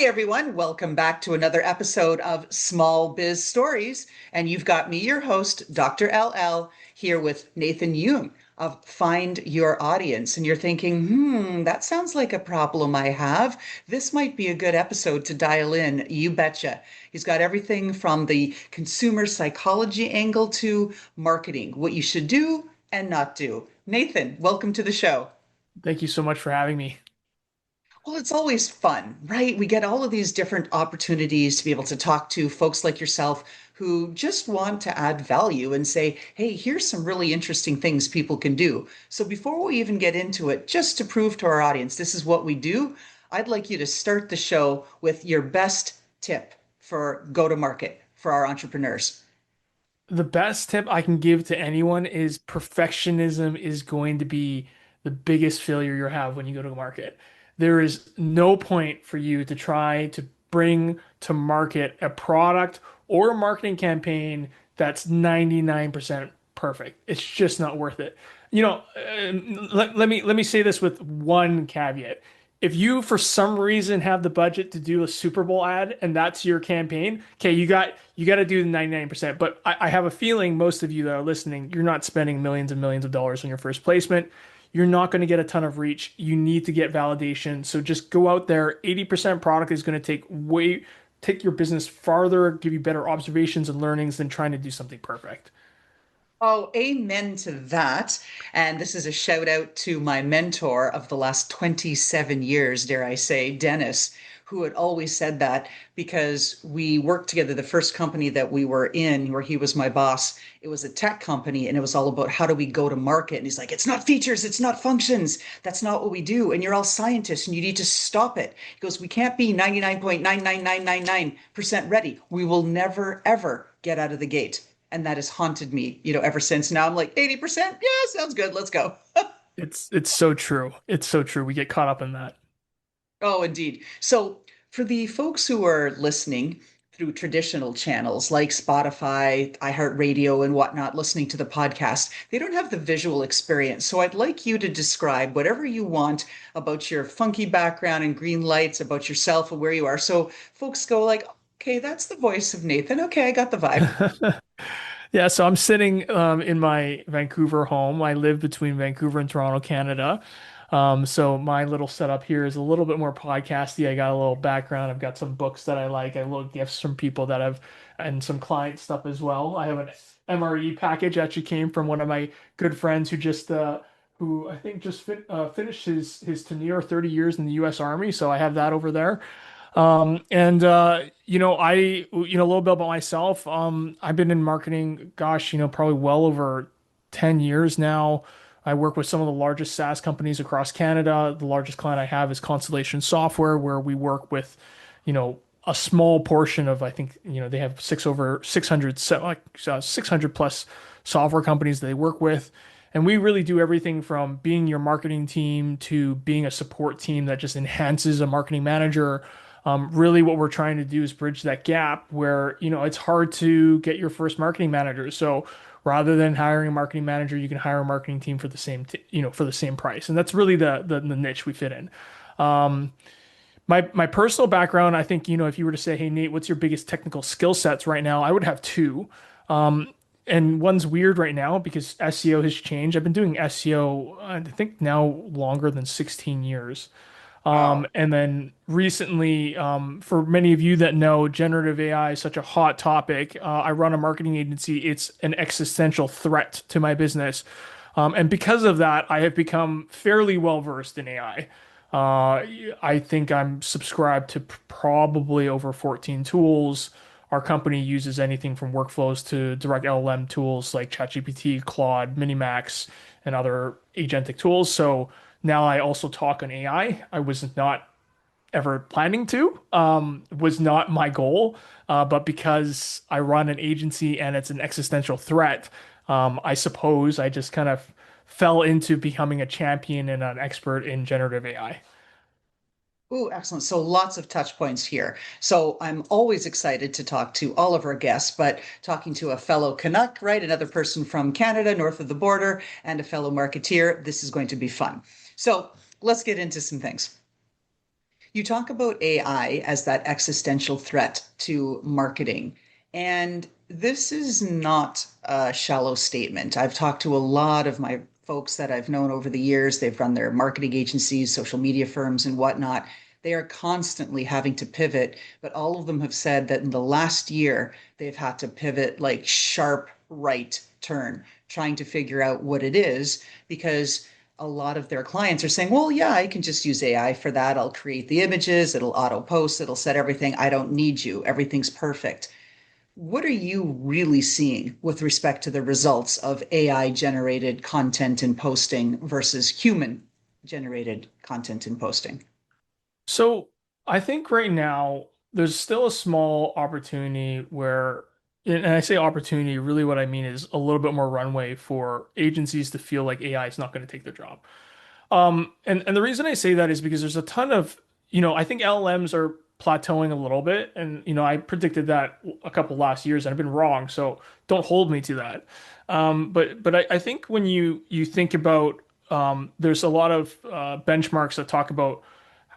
Everyone. Welcome back to another episode of Small Biz Stories. And you've got me, your host, Dr. LL, here with Nathan Yeung of Find Your Audience. And you're thinking, that sounds like a problem I have. This might be a good episode to dial in. You betcha. He's got everything from the consumer psychology angle to marketing, what you should do and not do. Nathan, welcome to the show. Thank you so much for having me. Well, it's always fun, right? We get all of these different opportunities to be able to talk to folks like yourself who just want to add value and say, hey, here's some really interesting things people can do. So before we even get into it, just to prove to our audience this is what we do, I'd like you to start the show with your best tip for go to market for our entrepreneurs. The best tip I can give to anyone is perfectionism is going to be the biggest failure you have when you go to market. There is no point for you to try to bring to market a product or a marketing campaign that's 99% perfect. It's just not worth it. Let me say this with one caveat. If you for some reason have the budget to do a Super Bowl ad and that's your campaign, okay, you got to do the 99%. But I have a feeling most of you that are listening, you're not spending millions and millions of dollars on your first placement. You're not going to get a ton of reach. You need to get validation. So just go out there. 80% product is going to take your business farther, give you better observations and learnings than trying to do something perfect. Oh, amen to that. And this is a shout out to my mentor of the last 27 years, dare I say, Dennis, who had always said that because we worked together. The first company that we were in, where he was my boss, it was a tech company and it was all about how do we go to market. And he's like, it's not features, it's not functions. That's not what we do. And you're all scientists and you need to stop it. He goes, we can't be 99.99999% ready. We will never, ever get out of the gate, and that has haunted me, ever since. Now I'm like 80%. Yeah, sounds good. Let's go. It's so true. It's so true. We get caught up in that. Oh, indeed. So for the folks who are listening through traditional channels like Spotify, iHeartRadio, and whatnot, listening to the podcast, they don't have the visual experience. So I'd like you to describe whatever you want about your funky background and green lights, about yourself and where you are. So folks go like, okay, that's the voice of Nathan. Okay, I got the vibe. Yeah, so I'm sitting in my Vancouver home. I live between Vancouver and Toronto, Canada. So my little setup here is a little bit more podcasty. I got a little background. I've got some books that I like. I have little gifts from people that have, and some client stuff as well. I have an MRE package actually came from one of my good friends who I think just finished his tenure, 30 years in the U.S. Army. So I have that over there. A little bit about myself. I've been in marketing, gosh, probably well over 10 years now. I work with some of the largest SaaS companies across Canada. The largest client I have is Constellation Software, where we work with, a small portion of, I think, they have 600, 600 plus software companies that they work with. And we really do everything from being your marketing team to being a support team that just enhances a marketing manager. Really, what we're trying to do is bridge that gap where, it's hard to get your first marketing manager. So rather than hiring a marketing manager, you can hire a marketing team for the same, for the same price. And that's really the niche we fit in. Um, my personal background, I think, if you were to say, hey, Nate, what's your biggest technical skill sets right now? I would have two. And one's weird right now because SEO has changed. I've been doing SEO, I think now longer than 16 years. Wow. And then recently, for many of you that know, generative AI is such a hot topic. I run a marketing agency. It's an existential threat to my business. And because of that, I have become fairly well versed in AI. I think I'm subscribed to probably over 14 tools. Our company uses anything from workflows to direct LLM tools like ChatGPT, Claude, Minimax, and other agentic tools. So now I also talk on AI. I was not ever planning to, was not my goal. But because I run an agency and it's an existential threat, I suppose I just kind of fell into becoming a champion and an expert in generative AI. Ooh, excellent. So lots of touch points here. So I'm always excited to talk to all of our guests, but talking to a fellow Canuck, right? Another person from Canada, north of the border, and a fellow marketeer, this is going to be fun. So let's get into some things. You talk about AI as that existential threat to marketing. And this is not a shallow statement. I've talked to a lot of my folks that I've known over the years. They've run their marketing agencies, social media firms, and whatnot. They are constantly having to pivot, but all of them have said that in the last year, they've had to pivot like sharp right turn, trying to figure out what it is because a lot of their clients are saying, well, yeah, I can just use AI for that. I'll create the images, it'll auto post, it'll set everything. I don't need you. Everything's perfect. What are you really seeing with respect to the results of AI generated content and posting versus human generated content and posting? So I think right now there's still a small opportunity where, and I say opportunity, really what I mean is a little bit more runway for agencies to feel like AI is not going to take their job. And the reason I say that is because there's a ton of, I think LLMs are plateauing a little bit, and I predicted that a couple last years, and I've been wrong, so don't hold me to that. But I think when you think about, there's a lot of benchmarks that talk about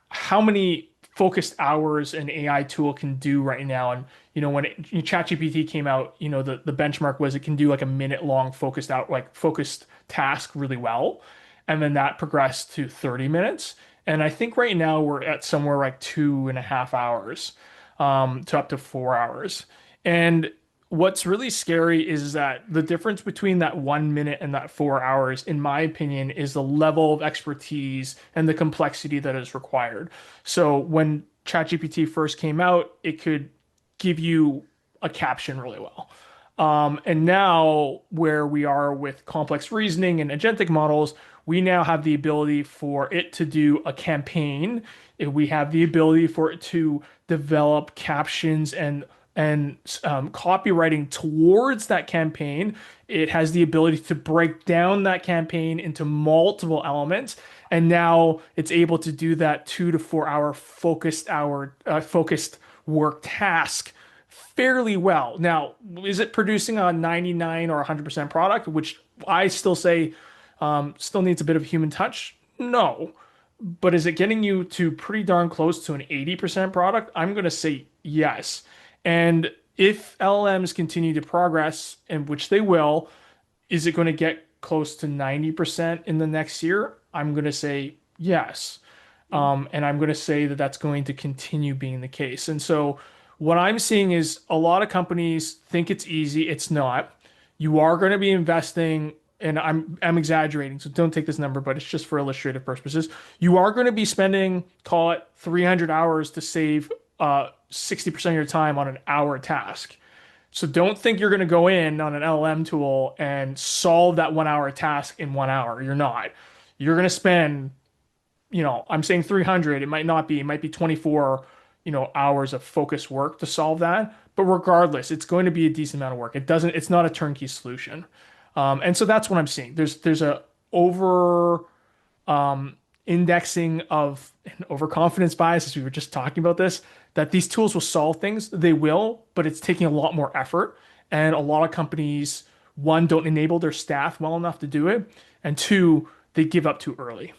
how many focused hours an AI tool can do right now. And when ChatGPT came out, the benchmark was it can do like a minute long focused task really well. And then that progressed to 30 minutes. And I think right now we're at somewhere like 2.5 hours, to up to 4 hours. And what's really scary is that the difference between that 1 minute and that 4 hours, in my opinion, is the level of expertise and the complexity that is required. So when ChatGPT first came out, it could give you a caption really well. And now, where we are with complex reasoning and agentic models, we now have the ability for it to do a campaign. We have the ability for it to develop captions and copywriting towards that campaign. It has the ability to break down that campaign into multiple elements, and now it's able to do that 2 to 4 hour focused work task fairly well. Now, is it producing a 99 or 100% product, which I still say still needs a bit of human touch? No. But is it getting you to pretty darn close to an 80% product? I'm going to say yes. And if LLMs continue to progress, and which they will, is it going to get close to 90% in the next year? I'm going to say yes. And I'm going to say that that's going to continue being the case. And so what I'm seeing is a lot of companies think it's easy. It's not. You are going to be investing, and I'm exaggerating, so don't take this number, but it's just for illustrative purposes. You are going to be spending, call it 300 hours to save 60% of your time on an hour task. So don't think you're going to go in on an LLM tool and solve that 1 hour task in 1 hour. You're not. You're going to spend, I'm saying 300. It might not be. It might be 24, hours of focused work to solve that. But regardless, it's going to be a decent amount of work. It's not a turnkey solution. And so that's what I'm seeing. There's a over indexing of an overconfidence bias, as we were just talking about this, that these tools will solve things. They will, but it's taking a lot more effort. And a lot of companies, one, don't enable their staff well enough to do it. And two, they give up too early.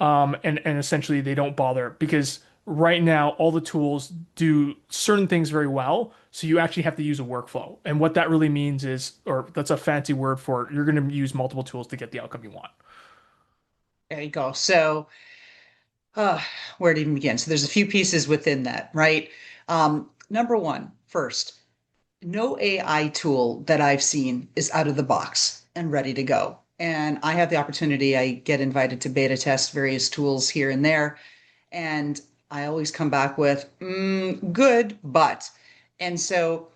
And essentially they don't bother because right now all the tools do certain things very well. So you actually have to use a workflow. And what that really means is, or that's a fancy word for, you're going to use multiple tools to get the outcome you want. There you go. So, uh, where to even begin? So, there's a few pieces within that, right? Number one, first, no AI tool that I've seen is out of the box and ready to go. And I have the opportunity, I get invited to beta test various tools here and there. And I always come back with, good, but. And so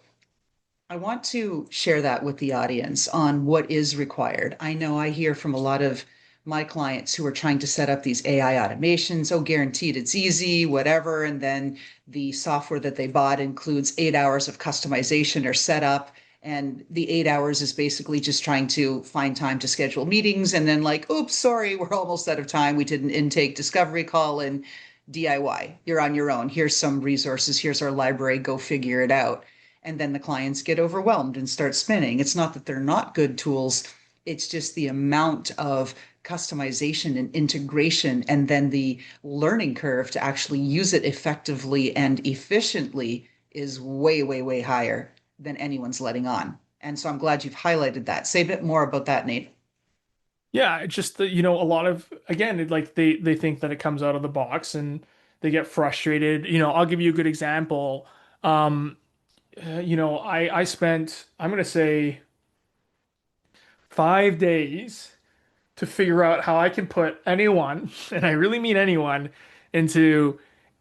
I want to share that with the audience on what is required. I know I hear from a lot of my clients who are trying to set up these AI automations. Oh, guaranteed it's easy, whatever. And then the software that they bought includes 8 hours of customization or setup. And the 8 hours is basically just trying to find time to schedule meetings. And then, like, oops, sorry, we're almost out of time. We did an intake discovery call and DIY. You're on your own. Here's some resources. Here's our library. Go figure it out. And then the clients get overwhelmed and start spinning. It's not that they're not good tools, It's just the amount of customization and integration, and then the learning curve to actually use it effectively and efficiently is way, way, way higher than anyone's letting on. And so I'm glad you've highlighted that. Say a bit more about that, Nate. Yeah, it's just that, a lot of, again, like they think that it comes out of the box and they get frustrated. I'll give you a good example. Um, I spent, I'm gonna say 5 days to figure out how I can put anyone, and I really mean anyone, into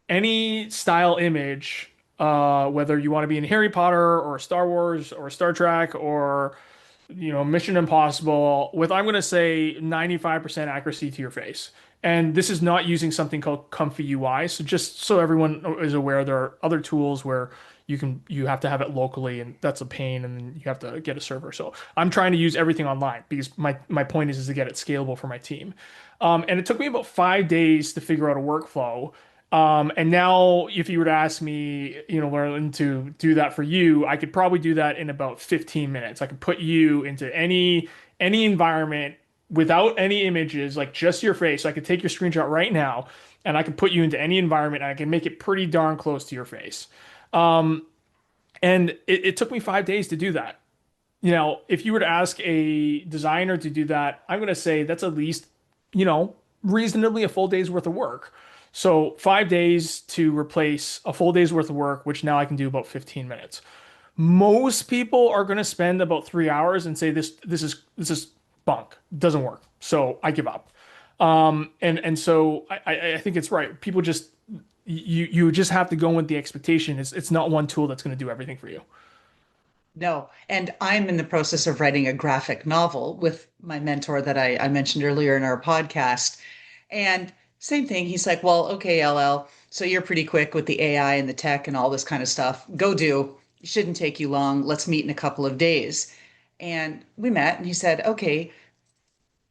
any style image, whether you want to be in Harry Potter or Star Wars or Star Trek or Mission Impossible with, I'm going to say, 95% accuracy to your face. And this is not using something called Comfy UI. So just so everyone is aware, there are other tools where you have to have it locally, and that's a pain, and then you have to get a server. So I'm trying to use everything online because my point is to get it scalable for my team. And it took me about 5 days to figure out a workflow. And now, if you were to ask me, learn to do that for you, I could probably do that in about 15 minutes. I could put you into any environment without any images, like just your face. So I could take your screenshot right now, and I could put you into any environment, and I can make it pretty darn close to your face. Um, and it took me 5 days to do that. If you were to ask a designer to do that, I'm going to say that's at least, you know, reasonably a full day's worth of work. So 5 days to replace a full day's worth of work, which now I can do about 15 minutes. Most people are going to spend about 3 hours and say this is bunk, doesn't work. So I give up. And so I think it's right. People just you just have to go with the expectation. It's not one tool that's going to do everything for you. No, and I'm in the process of writing a graphic novel with my mentor that I mentioned earlier in our podcast. And same thing, he's like, well, okay, LL, so you're pretty quick with the AI and the tech and all this kind of stuff. Go do. It shouldn't take you long. Let's meet in a couple of days. And we met, and he said, okay,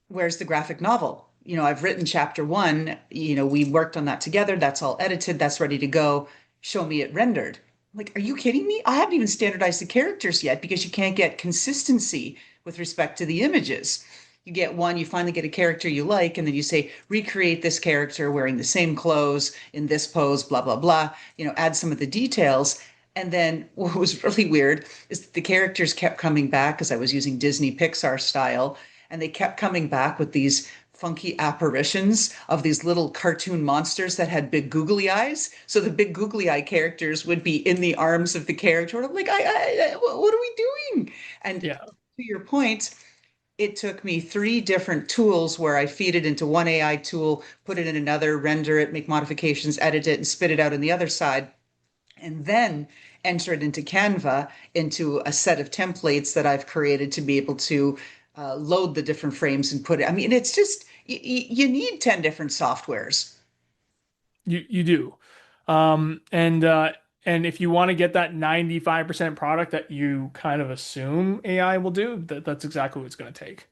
where's the graphic novel? I've written chapter one. We worked on that together. That's all edited. That's ready to go. Show me it rendered. I'm like, are you kidding me? I haven't even standardized the characters yet because you can't get consistency with respect to the images. You get one, you finally get a character you like, and then you say, recreate this character wearing the same clothes in this pose, blah, blah, blah, add some of the details. And then what was really weird is the characters kept coming back because I was using Disney Pixar style, and they kept coming back with these funky apparitions of these little cartoon monsters that had big googly eyes. So the big googly eye characters would be in the arms of the character. And I'm like, what are we doing? And Yeah. to your point, it took me three different tools where I feed it into one AI tool, put it in another, render it, make modifications, edit it, and spit it out on the other side, and then enter it into Canva into a set of templates that I've created to be able to load the different frames and put it. I mean, it's just you need 10 different softwares. You do. And if you want to get that 95% product that you kind of assume AI will do, that's exactly what it's going to take.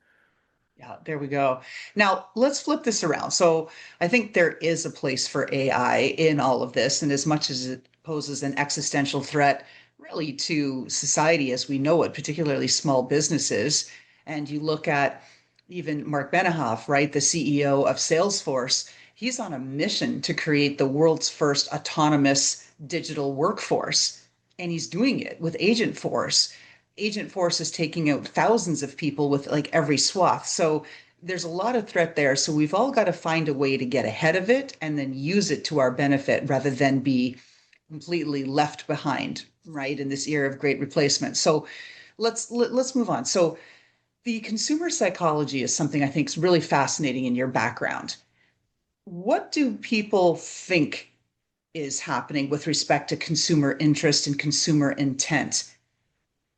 Yeah, there we go. Now, let's flip this around. So, I think there is a place for AI in all of this. And as much as it poses an existential threat, really, to society as we know it, particularly small businesses, and you look at even Mark Benioff, right, the CEO of Salesforce, he's on a mission to create the world's first autonomous digital workforce. And he's doing it with Agent Force. Agent Force is taking out thousands of people with like every swath. So there's a lot of threat there. So we've all got to find a way to get ahead of it and then use it to our benefit rather than be completely left behind, right, in this era of great replacement. So let's move on. So the consumer psychology is something I think is really fascinating in your background. What do people think is happening with respect to consumer interest and consumer intent?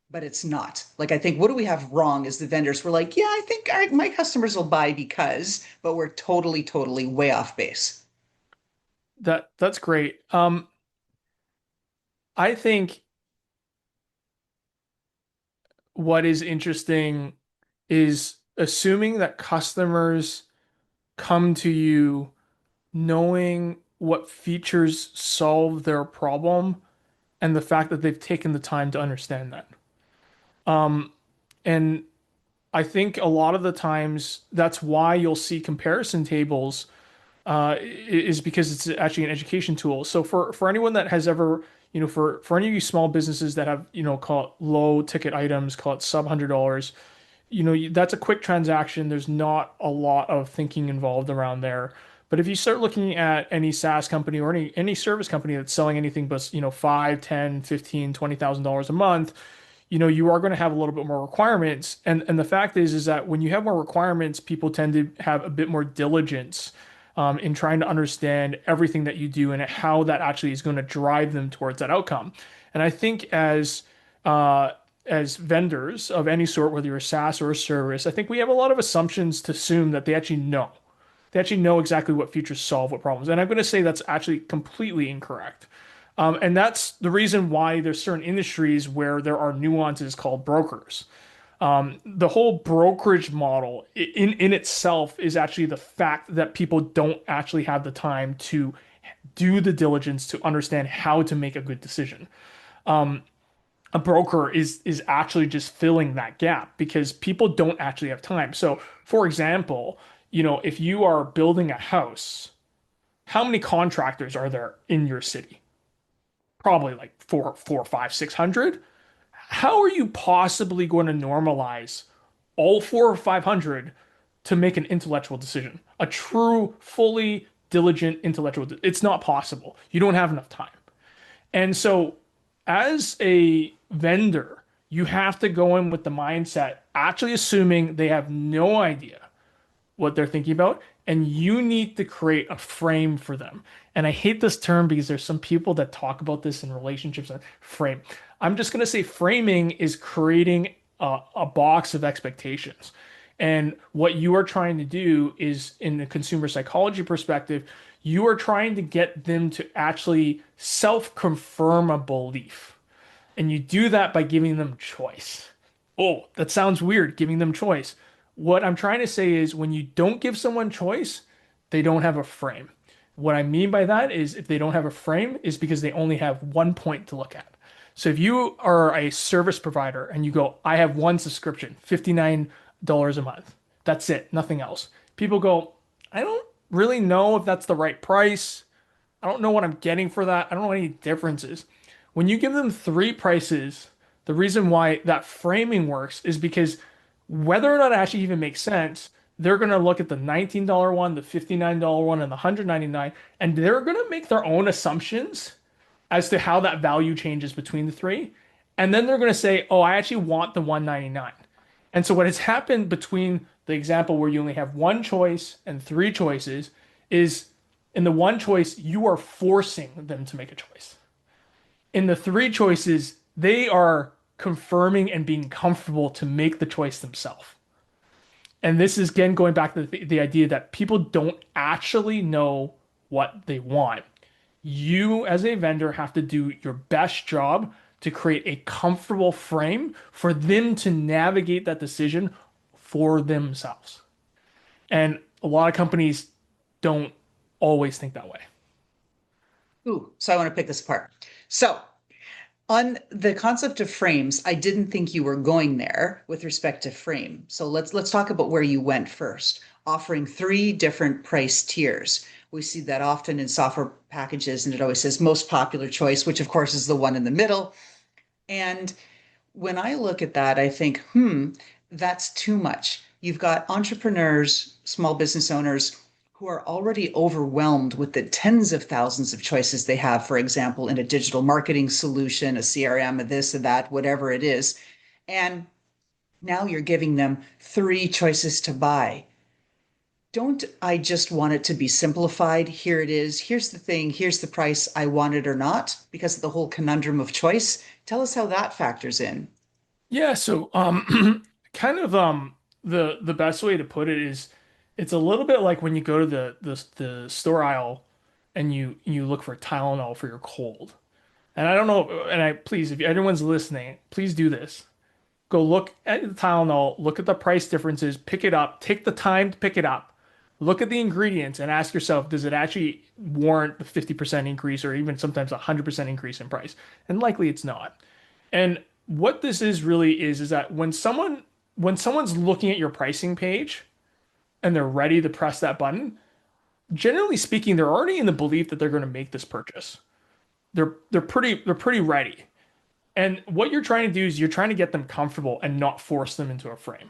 But it's not. Like, I think what do we have wrong is the vendors were like, yeah, I think my customers will buy because, but we're totally, totally way off base. That's great. I think what is interesting is assuming that customers come to you knowing what features solve their problem and the fact that they've taken the time to understand that. Um, and I think a lot of the times that's why you'll see comparison tables is because it's actually an education tool. So for anyone that has ever, for any of you small businesses that have, call it low ticket items, call it sub $100, that's a quick transaction. There's not a lot of thinking involved around there. But if you start looking at any SaaS company or any service company that's selling anything but, 5, 10, 15, $20,000 a month, you are going to have a little bit more requirements. And the fact is that when you have more requirements, people tend to have a bit more diligence in trying to understand everything that you do and how that actually is going to drive them towards that outcome. And I think as vendors of any sort, whether you're a SaaS or a service, I think we have a lot of assumptions to assume that they actually know. They actually know exactly what features solve what problems. And I'm going to say that's actually completely incorrect. And that's the reason why there's certain industries where there are nuances called brokers. The whole brokerage model in itself is actually the fact that people don't actually have the time to do the diligence to understand how to make a good decision. A broker is actually just filling that gap because people don't actually have time. So, for example, if you are building a house, how many contractors are there in your city? Probably like four, five, 600. How are you possibly going to normalize all four or 500 to make an intellectual decision? A true, fully diligent intellectual. It's not possible. You don't have enough time. And so, as a vendor, you have to go in with the mindset, actually assuming they have no idea what they're thinking about, and you need to create a frame for them. And I hate this term because there's some people that talk about this in relationships and frame. I'm just going to say framing is creating a box of expectations. And what you are trying to do is, in the consumer psychology perspective, you are trying to get them to actually self-confirm a belief. And you do that by giving them choice. Oh, that sounds weird, giving them choice. What I'm trying to say is when you don't give someone choice, they don't have a frame. What I mean by that is if they don't have a frame is because they only have one point to look at. So if you are a service provider and you go, I have one subscription, $59 a month. That's it, nothing else. People go, I don't really know if that's the right price. I don't know what I'm getting for that. I don't know any differences. When you give them three prices, the reason why that framing works is because whether or not it actually even makes sense, they're going to look at the $19 one, the $59 one, and the $199, and they're going to make their own assumptions as to how that value changes between the three. And then they're going to say, oh, I actually want the 199. And so what has happened between the example where you only have one choice and three choices is in the one choice, you are forcing them to make a choice. In the three choices, they are confirming and being comfortable to make the choice themselves. And this is again going back to the idea that people don't actually know what they want. You, as a vendor, have to do your best job to create a comfortable frame for them to navigate that decision for themselves. And a lot of companies don't always think that way. Ooh, so I want to pick this apart. So, on the concept of frames, I didn't think you were going there with respect to frame. So let's talk about where you went first, offering three different price tiers. We see that often in software packages, and it always says most popular choice, which of course is the one in the middle. And when I look at that, I think, that's too much. You've got entrepreneurs, small business owners who are already overwhelmed with the tens of thousands of choices they have, for example, in a digital marketing solution, a CRM, a this, a that, whatever it is. And now you're giving them three choices to buy. Don't I just want it to be simplified? Here it is. Here's the thing. Here's the price. I want it or not because of the whole conundrum of choice. Tell us how that factors in. Yeah, so kind of the best way to put it is it's a little bit like when you go to the store aisle and you look for Tylenol for your cold. And I don't know, and I please, if everyone's listening, please do this. Go look at the Tylenol, look at the price differences, pick it up, take the time to pick it up. Look at the ingredients and ask yourself, does it actually warrant the 50% increase or even sometimes a 100% increase in price? And likely it's not. And what this is really is that when someone when someone's looking at your pricing page and they're ready to press that button, generally speaking, they're already in the belief that they're going to make this purchase. They're pretty ready. And what you're trying to do is you're trying to get them comfortable and not force them into a frame.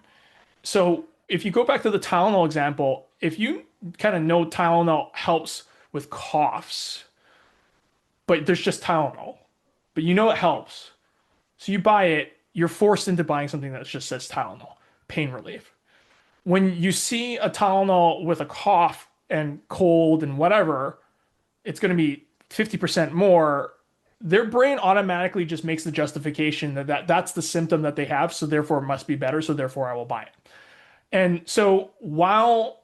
So if you go back to the Tylenol example, if you kind of know Tylenol helps with coughs, but there's just Tylenol, but you know it helps. So you buy it, you're forced into buying something that just says Tylenol, pain relief. When you see a Tylenol with a cough and cold and whatever, it's going to be 50% more. Their brain automatically just makes the justification that that's the symptom that they have, so therefore it must be better, so therefore I will buy it. And so while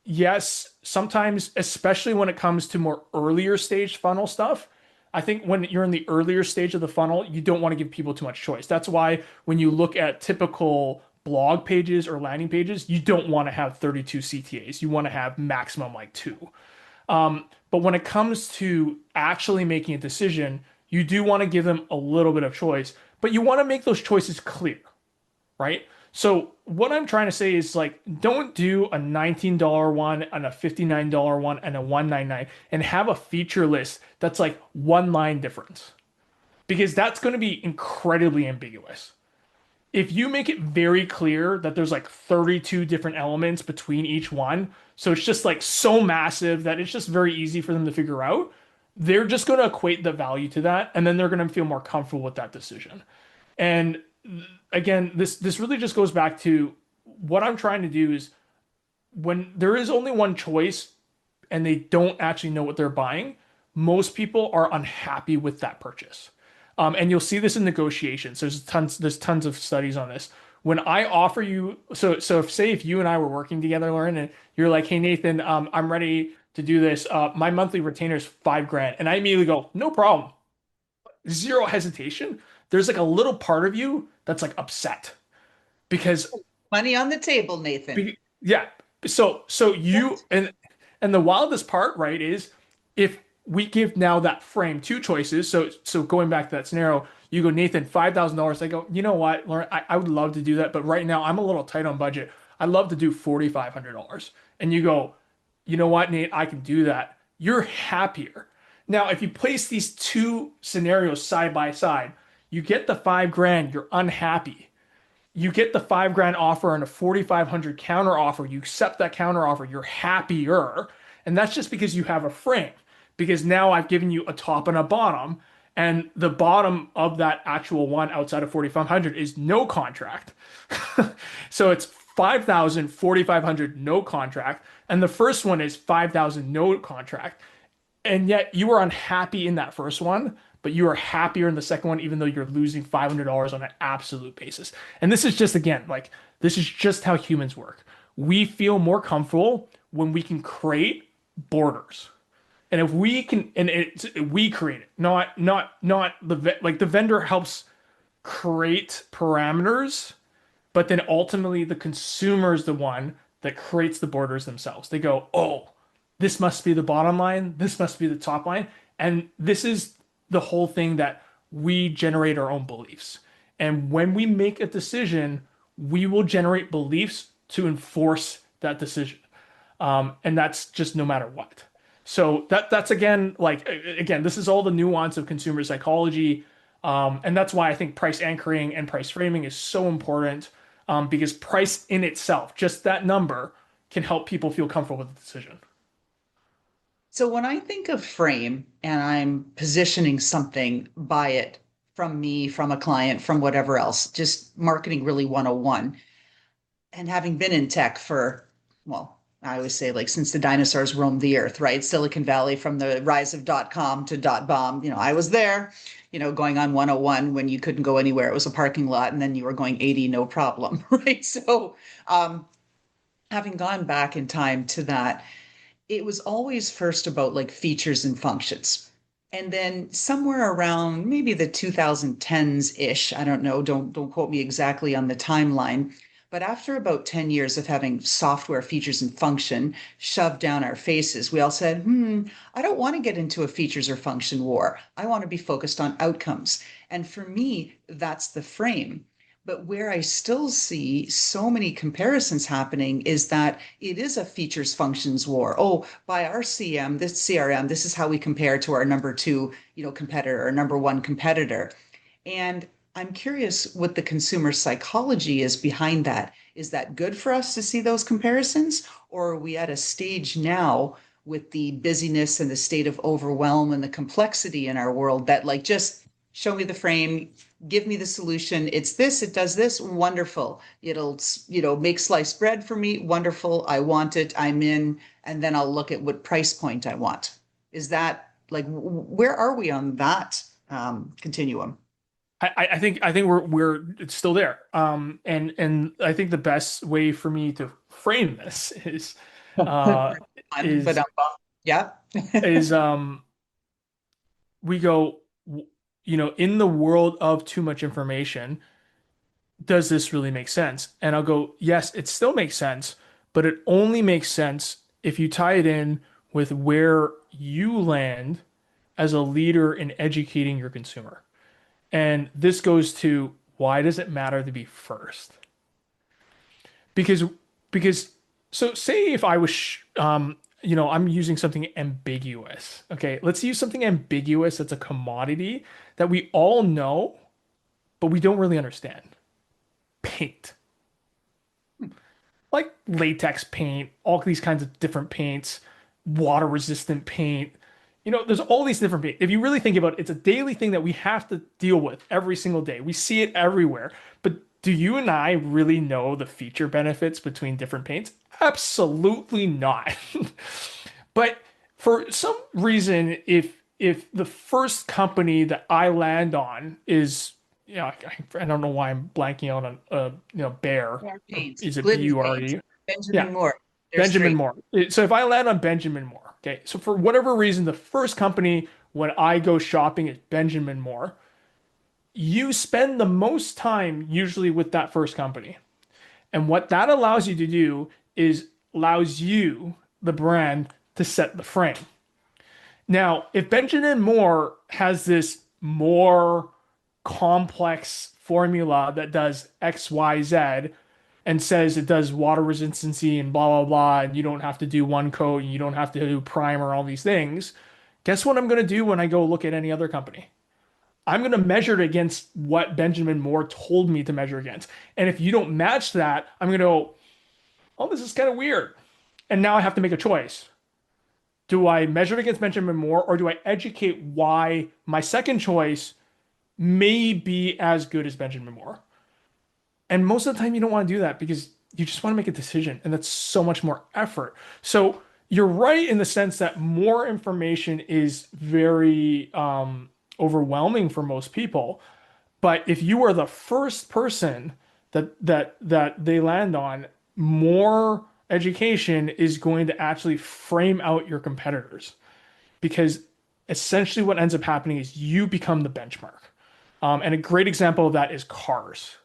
yes, sometimes, especially when it comes to more earlier stage funnel stuff, I think when you're in the earlier stage of the funnel, you don't want to give people too much choice. That's why when you look at typical blog pages or landing pages, you don't want to have 32 CTAs. You want to have maximum like two. But when it comes to actually making a decision, you do want to give them a little bit of choice, but you want to make those choices clear, right? So what I'm trying to say is like, don't do a $19 one and a $59 one and a $199 and have a feature list that's like one line difference because that's going to be incredibly ambiguous. If you make it very clear that there's like 32 different elements between each one, so it's just like so massive that it's just very easy for them to figure out, they're just going to equate the value to that and then they're going to feel more comfortable with that decision. And again, this really just goes back to what I'm trying to do is when there is only one choice and they don't actually know what they're buying, most people are unhappy with that purchase. And you'll see this in negotiations. There's tons of studies on this. When I offer you, so if say if you and I were working together, Lauren, and you're like, hey Nathan, I'm ready to do this. My monthly retainer is 5 grand, and I immediately go, no problem, zero hesitation. There's like a little part of you that's like upset because Money on the table, Nathan. yeah. So you and the wildest part, right, is if we give now that frame two choices. So going back to that scenario, you go, Nathan, $5,000. I go, you know what, Lauren, I would love to do that, but right now I'm a little tight on budget. I'd love to do $4,500. And you go, you know what, Nate, I can do that. You're happier. Now, if you place these two scenarios side by side, you get the 5 grand, you're unhappy. You get the 5 grand offer and a 4,500 counter offer. You accept that counter offer, you're happier. And that's just because you have a frame. Because now I've given you a top and a bottom, and the bottom of that actual one outside of 4,500 is no contract. So it's 5,000, 4,500 no contract, and the first one is 5,000 no contract. And yet you are unhappy in that first one, but you are happier in the second one, even though you're losing $500 on an absolute basis. And this is just, again, like, this is just how humans work. We feel more comfortable when we can create borders. And if we can, and we create it, not like the vendor helps create parameters, but then ultimately the consumer is the one that creates the borders themselves. They go, oh, this must be the bottom line, this must be the top line, and this is the whole thing that we generate our own beliefs. And when we make a decision, we will generate beliefs to enforce that decision. And that's just no matter what. So that's again, like, again, this is all the nuance of consumer psychology. And that's why I think price anchoring and price framing is so important, because price in itself, just that number, can help people feel comfortable with the decision. So when I think of frame and I'm positioning something, buy it from me, from a client, from whatever else, just marketing really 101. And having been in tech for, well, I always say like since the dinosaurs roamed the earth, right? Silicon Valley, from the rise of .com to .bomb, I was there, going on 101 when you couldn't go anywhere. It was a parking lot, and then you were going 80, no problem, right? So having gone back in time to that, it was always first about like features and functions. And then somewhere around maybe the 2010s ish, I don't know, don't quote me exactly on the timeline, but after about 10 years of having software features and function shoved down our faces, we all said, I don't want to get into a features or function war. I want to be focused on outcomes. And for me, that's the frame. But where I still see so many comparisons happening is that it is a features functions war. Oh, by our CRM, this is how we compare to our number two, competitor or number one competitor. And I'm curious what the consumer psychology is behind that. Is that good for us to see those comparisons? Or are we at a stage now with the busyness and the state of overwhelm and the complexity in our world that, like, just show me the frame, give me the solution. It's this, it does this, wonderful. It'll, make sliced bread for me, wonderful. I want it, I'm in. And then I'll look at what price point I want. Is that like, where are we on that continuum? I think we're it's still there. And I think the best way for me to frame this uh Fun, but is yeah. is we go, in the world of too much information, does this really make sense? And I'll go, yes, it still makes sense, but it only makes sense if you tie it in with where you land as a leader in educating your consumer. And this goes to, why does it matter to be first? Because because so say if I was I'm using something ambiguous. Okay, let's use something ambiguous that's a commodity that we all know, but we don't really understand. Paint. Like latex paint, all these kinds of different paints, water resistant paint. There's all these different paint. If you really think about it, it's a daily thing that we have to deal with every single day. We see it everywhere. But do you and I really know the feature benefits between different paints? Absolutely not. But for some reason, if the first company that I land on is, I don't know why I'm blanking out on Bear. More paints, Is it Glidden paints, BURE? Yeah, Benjamin Moore. There's Benjamin three. Moore. So if I land on Benjamin Moore, okay, so for whatever reason, the first company when I go shopping is Benjamin Moore, you spend the most time usually with that first company. And what that allows you to do is allows you, the brand, to set the frame. Now, if Benjamin Moore has this more complex formula that does X, Y, Z, and says it does water resistancy and blah blah blah, and you don't have to do one coat and you don't have to do primer, all these things. Guess what I'm going to do when I go look at any other company? I'm going to measure it against what Benjamin Moore told me to measure against. And if you don't match that, I'm going to go, oh, this is kind of weird. And now I have to make a choice. Do I measure it against Benjamin Moore, or do I educate why my second choice may be as good as Benjamin Moore? And most of the time, you don't want to do that because you just want to make a decision, and that's so much more effort. So you're right in the sense that more information is very overwhelming for most people. But if you are the first person that they land on, more education is going to actually frame out your competitors, because essentially what ends up happening is you become the benchmark. And a great example of that is cars,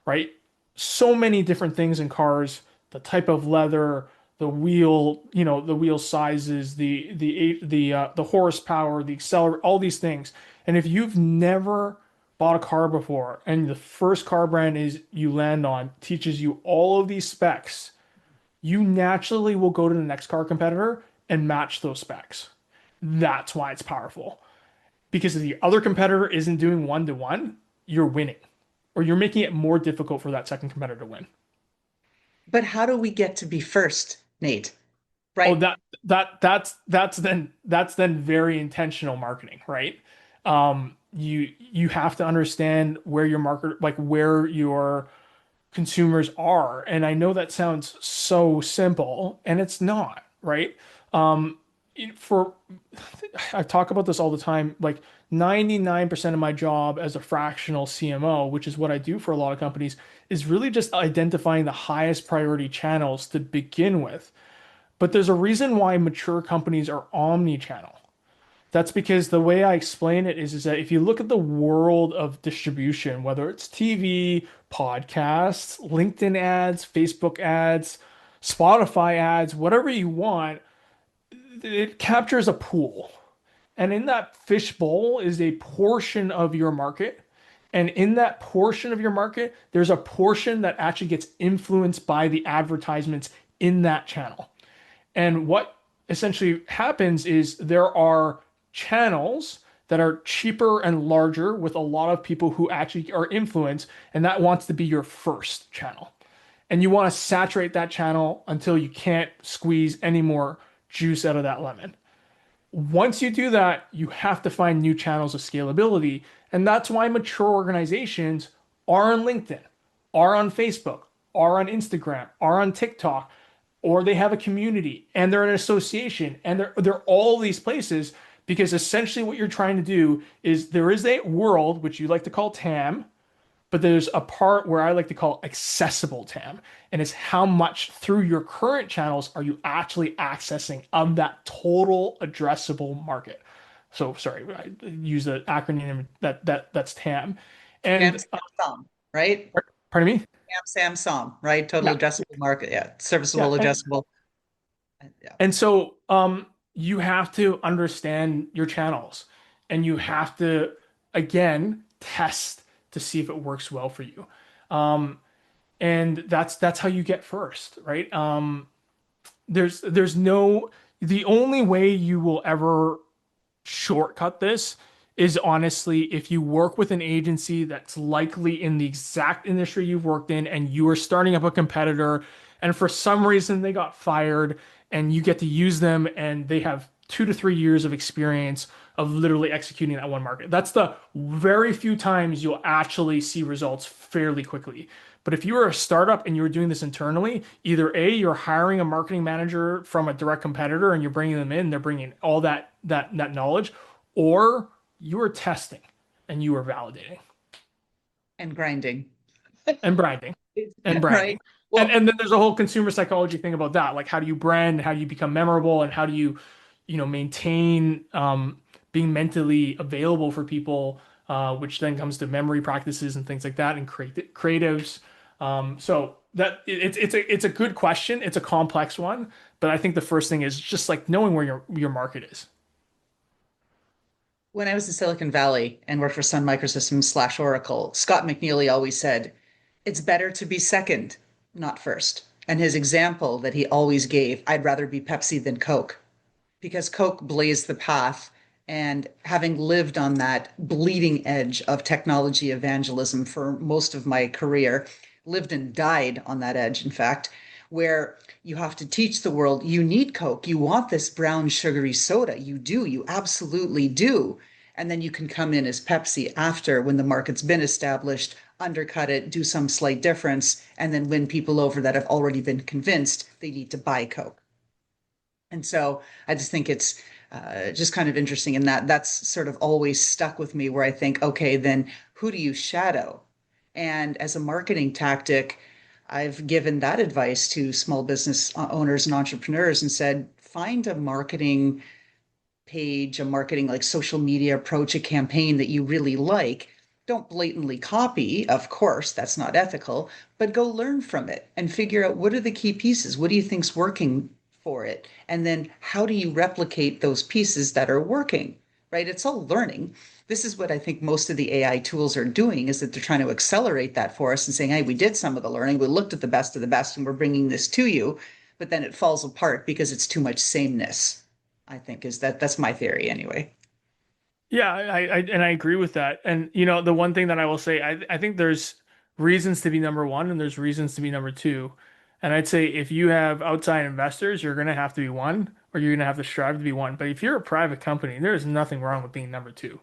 right? So many different things in cars, the type of leather, the wheel, the wheel sizes, the horsepower, the accelerator, all these things. And if you've never bought a car before and the first car brand is you land on teaches you all of these specs, you naturally will go to the next car competitor and match those specs. That's why it's powerful. Because if the other competitor isn't doing one to one, you're winning, or you're making it more difficult for that second competitor to win. But how do we get to be first, Nate? Oh, Right? that's then very intentional marketing, right? You have to understand where your market, like where your consumers are. And I know that sounds so simple, and it's not, right? Um, for I talk about this all the time. Like 99% of my job as a fractional CMO, which is what I do for a lot of companies, is really just identifying the highest priority channels to begin with. But there's a reason why mature companies are omni-channel. That's because the way I explain it is that if you look at the world of distribution, whether it's TV, podcasts, LinkedIn ads, Facebook ads, Spotify ads, whatever you want, it captures a pool. And in that fishbowl is a portion of your market. And in that portion of your market, there's a portion that actually gets influenced by the advertisements in that channel. And what essentially happens is there are channels that are cheaper and larger with a lot of people who actually are influenced, and that wants to be your first channel. And you want to saturate that channel until you can't squeeze any more juice out of that lemon. Once you do that, you have to find new channels of scalability. And that's why mature organizations are on LinkedIn, are on Facebook, are on Instagram, are on TikTok, or they have a community and they're an association and they're all these places because essentially what you're trying to do is there is a world which you like to call TAM, but there's a part where I like to call accessible TAM, and it's how much through your current channels are you actually accessing of that total addressable market. So sorry, I use the acronym that's TAM. Sam, And Sam, Som, right? pardon me? Sam, Som, right? Total Yeah, addressable market. Yeah. yeah. Serviceable, And addressable. Yeah. And so you have to understand your channels and you have to, again, test to see if it works well for you. Um, and that's how you get first, right? There's no the only way you will ever shortcut this is honestly if you work with an agency that's likely in the exact industry you've worked in and you are starting up a competitor and for some reason they got fired and you get to use them and they have 2 to 3 years of experience of literally executing that one market. That's the very few times you'll actually see results fairly quickly. But if you are a startup and you're doing this internally, either A, you're hiring a marketing manager from a direct competitor and you're bringing them in, they're bringing all that knowledge, or you are testing and you are validating And grinding. and branding and Right. branding. Well, And then there's a whole consumer psychology thing about that. Like how do you brand, how do you become memorable, and how do you, maintain being mentally available for people, which then comes to memory practices and things like that and creatives. So that it's a good question. It's a complex one, but I think the first thing is just like knowing where your market is. when I was in Silicon Valley and worked for Sun Microsystems / Oracle, Scott McNealy always said, it's better to be second, not first. And his example that he always gave, I'd rather be Pepsi than Coke, because Coke blazed the path. And having lived on that bleeding edge of technology evangelism for most of my career, lived and died on that edge, in fact, where you have to teach the world you need Coke. You want this brown, sugary soda. You do. You absolutely do. And then you can come in as Pepsi after when the market's been established, undercut it, do some slight difference, and then win people over that have already been convinced they need to buy Coke. And so I just think it's just kind of interesting. And that's sort of always stuck with me where I think, okay, then who do you shadow? And as a marketing tactic, I've given that advice to small business owners and entrepreneurs and said, find a marketing page, a marketing like social media approach, a campaign that you really like. Don't blatantly copy, of course, that's not ethical, but go learn from it and figure out what are the key pieces? What do you think's working for it? And then how do you replicate those pieces that are working? Right? It's all learning. This is what I think most of the AI tools are doing is that they're trying to accelerate that for us and saying, hey, we did some of the learning, we looked at the best of the best, and we're bringing this to you. But then it falls apart because it's too much sameness. I think is that's my theory anyway. Yeah, and I agree with that. And the one thing that I will say, I think there's reasons to be number one and there's reasons to be number two. And I'd say if you have outside investors, you're gonna have to be one, or you're gonna have to strive to be one. But if you're a private company, there's nothing wrong with being number two.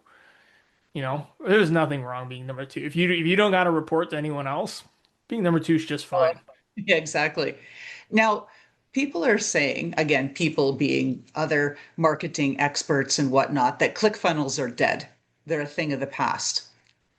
There's nothing wrong being number two. If you don't got to report to anyone else, being number two is just fine. Yeah, exactly. Now, people are saying, again, people being other marketing experts and whatnot, that ClickFunnels are dead. They're a thing of the past.